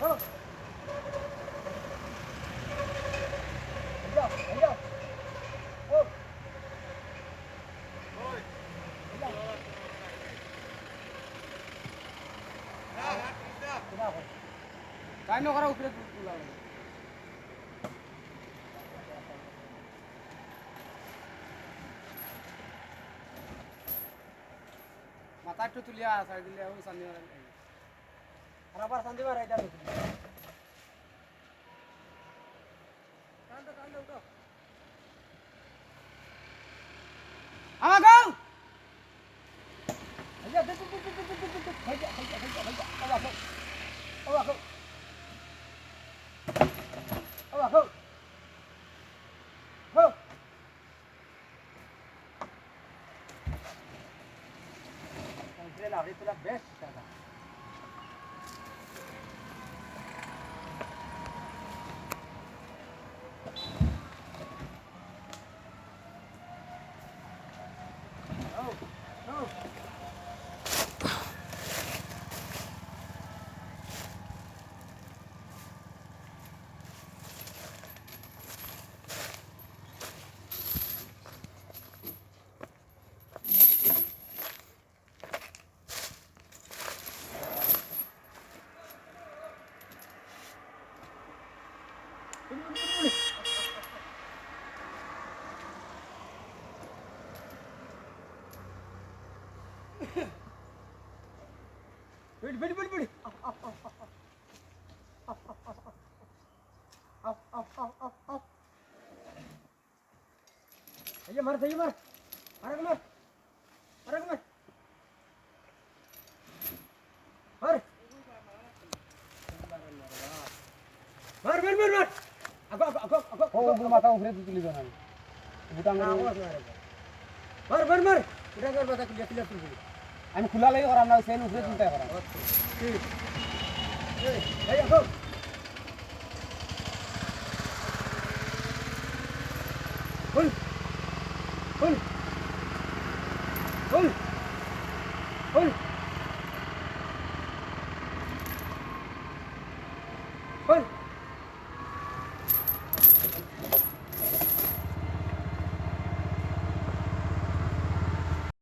Oh. Ayo, ayo. Oh. Oi. Ayo. काय नको करा उपरे तुला माता तुलिया साइड ले आओ संदीप बराबर संदीप राइट आ कांड उठो आमा गाओ अरे दे तुला बेस्ट दादा बिड़ ये मार सही मार अरे मार अगो माता उभरे तुली जाणार बुटांगरे मार बुटांगरे बता क्लियर आणि खुला लई करा ना सेल उभरे तुलताय करा ठीक ए अगो